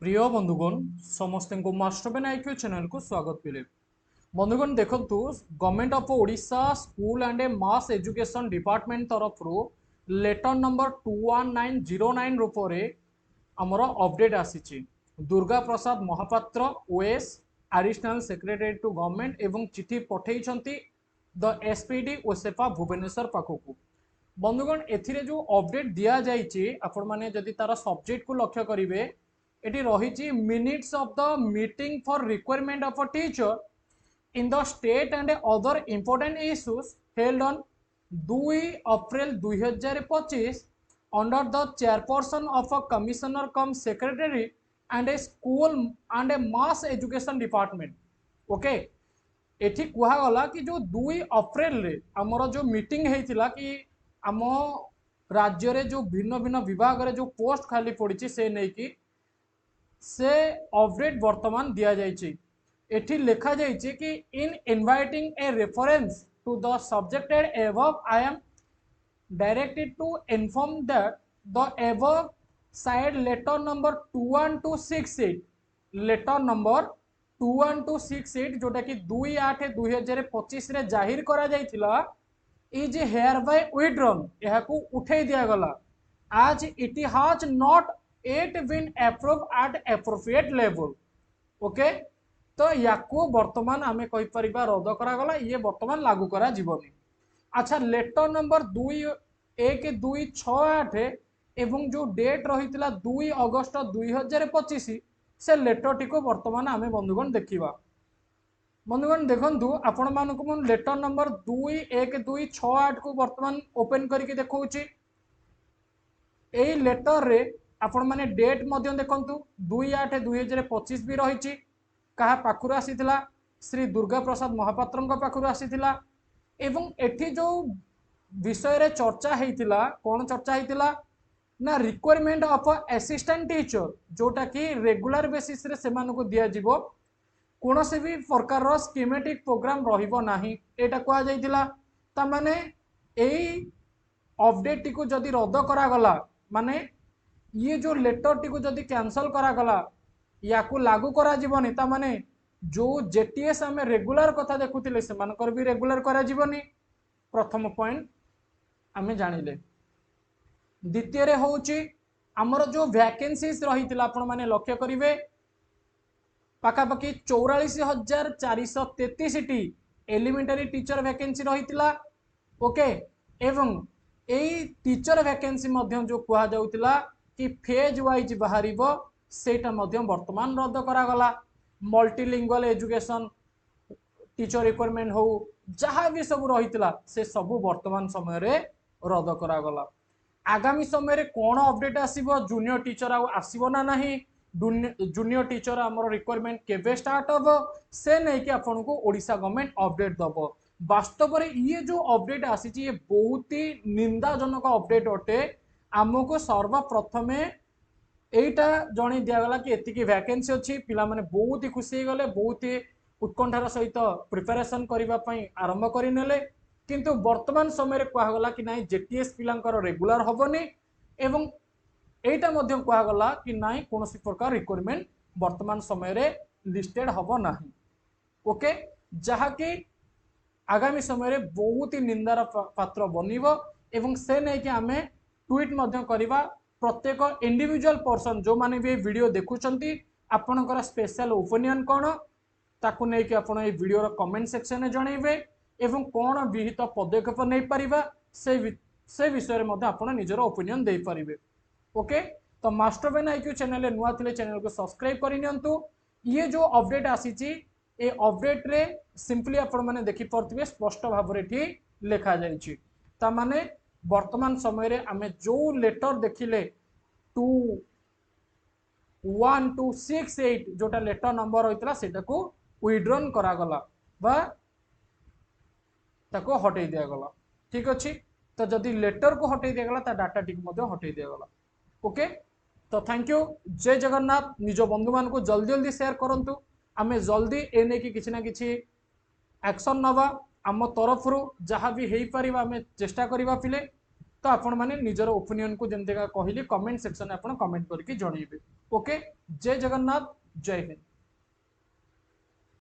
प्रिय बंधुगण समस्त को मास्टरबेन आईक्यू चैनल को स्वागत मिले। बंधुगण देखु government of Odisha school and mass education department तरफ लेटर नंबर 21909 रूप से आमर अपडेट आसी Durga Prasad Mahapatra OS additional secretary to government एवं चिठी पठे द एसपीडी ओसेफा भुवनेश्वर पाखक। बंधुगण एथिरे जो अपडेट दिया जाइए आपण माने जदि तार सब्जेक्ट को लक्ष्य करेंगे एटी रही minutes of the meeting for requirement of a teacher in the state and other important issues held on 2 April 2025 under the chairperson of a commissioner come secretary and A school and A mass education department. Okay एठी कहगला कि जो 2 अप्रैल रे आमर जो meeting होता कि आम राज्य रे जो भिन्न भिन्न विभाग रे जो पोस्ट खाली पड़ी से नहीं कि से अपडेट वर्तमान दिया जाइए। एठी लिखा जाइए कि in inviting a reference to the subjected above I am directed to inform that the above side letter number 21268 letter number 21268 जोटा कि 2/8/2025 रे जाहिर करा जाइथिला इज हेयर बाय विड्रॉन यह को उठे दिया गला आज it has not at been approve at appropriate level. Okay तो या वर्तमान आम कहीपर रद्द करागला ये वर्तमान लागू करा जीवनी। अच्छा लेटर नंबर 2/1/268 एवं जो डेट रही 2 अगस्त 2025 से लेटर टी को वर्तमान आम बंधुगण देखा। बंधुगण देखु आपण मानक लेटर नंबर 2/1/268 को वर्तमान ओपन करके देखा यही लेटर रे आपण माने डेट मध्य देखु 2/8/2025 भी रही क्या पाखु आसीला श्री दुर्गा प्रसाद महापात्र पाखु आसीला एवं एठी जो विषय रे चर्चा होता कौन चर्चा होता ना रिक्वायरमेंट ऑफ असिस्टेंट टीचर जोटा कि रेगुलर बेसिस रे सेमानको दिया जीवो कौन से भी प्रकार स्कीमेटिक प्रोग्राम रहिबो नाही एटा कहा जाइतिला। ता माने एई अपडेट टी को जदि रद्द करा गला माने ये जो लेटर टी को जदि कैंसल करा गला या को लागू करा जीवनी ता माने जो जेटीएस आमे रेगुलर कथा देखुतिले सेमानकर भी रेगुलर करा जीवनी प्रथम पॉइंट आमे जानिले। द्वितीय रे होउची हमर जो वैकेंसीज रहितिला आपण माने लक्ष्य करिवे पाखापाखि 44,433 टी एलिमेंटरी टीचर वैकेंसी रहितिला। ओके एवं एई टीचर वैकेंसी मध्य जो कहा जाउतिला कि फेज वाइज बाहरिबो सेटा मध्य वर्तमान रद्द करागला। मल्टीलिंगुअल एजुकेशन टीचर रिक्वायरमेंट हो जहाँ भी सब रहितिला से सब वर्तमान समय रे रद्द करागला। आगामी समय रे कौन अपडेट आसीबो जूनियर टीचर आसीबो ना नहीं जूनियर टीचर आमर रिक्वायरमेंट केबे स्टार्ट हम से नहीं कि आपन को ओडिशा गवर्नमेंट अपडेट दब। वास्तव में ये जो अपडेट आसी ये बहुत ही निंदाजनक अपडेट अटे। आमको सर्वप्रथम एटा जन दिगला कि एतिकी वैकेंसी अच्छी पिला माने बहुत ही खुशी गले बहुत ही उत्कंठार सहित प्रिपेरेसन करने आरंभ करने किंतु वर्तमान समय कहगला कि ना जेटीएस पिलांकर रेगुलर हेनी एवं एटा मध्यम कहगला कि नाई कौन प्रकार रिक्वायरमेंट वर्तमान समय रे लिस्टेड हम ना। ओके जहाँकि आगामी समय रे बहुत ही निंदार पात्र बनिबो एवं से नहीं कि आमे ट्वीट मध्य करिबा प्रत्येक इंडिविजुअल पर्सन जो माने भी वीडियो देखुचंती आपनकर स्पेशल ओपिनियन कौन ताकू नहीं कि आपण ए वीडियो कमेंट सेक्शन में जणैबे एवं कौन विहित पदक्षेप नहीं पारिबा से विषय में आपण निजर ओपिनियन दे पारिबे। ओके तो मास्टरबेन आईक्यू चैनल नुआ थिले चैनल को सब्सक्राइब करिनियंतु। ये जो अपडेट आसीची ए अपडेट रे सिंपली आपण माने देखि परथिबे स्पष्ट भाव रे एठी लिखा जाइछि ता माने वर्तमान समय रे आमे जो लेटर देखिले 21268 जोटा लेटर नंबर होइतला सेटा को विड्रॉन करा गला बा ताको हटै दिया गला। ठीक अछि तो जदि लेटर को हटै दिया गला ता डाटा टिक मध्ये हटै दिया गला। ओके तो थैंक यू जय जगन्नाथ निज बंधु मान को जल्दी जल्दी शेयर करंतु आमे जल्दी ए ने कि किछि ना किछि एक्शन नवा आम तरफ जहाँ भी हो पार आम चेष्टा करवा पिले तो आपण मैंने निजर ओपिनियन को जमती कहली कमेंट सेक्शन में आप कमेंट करके जनइबे। ओके, जय जगन्नाथ, जय हिंद।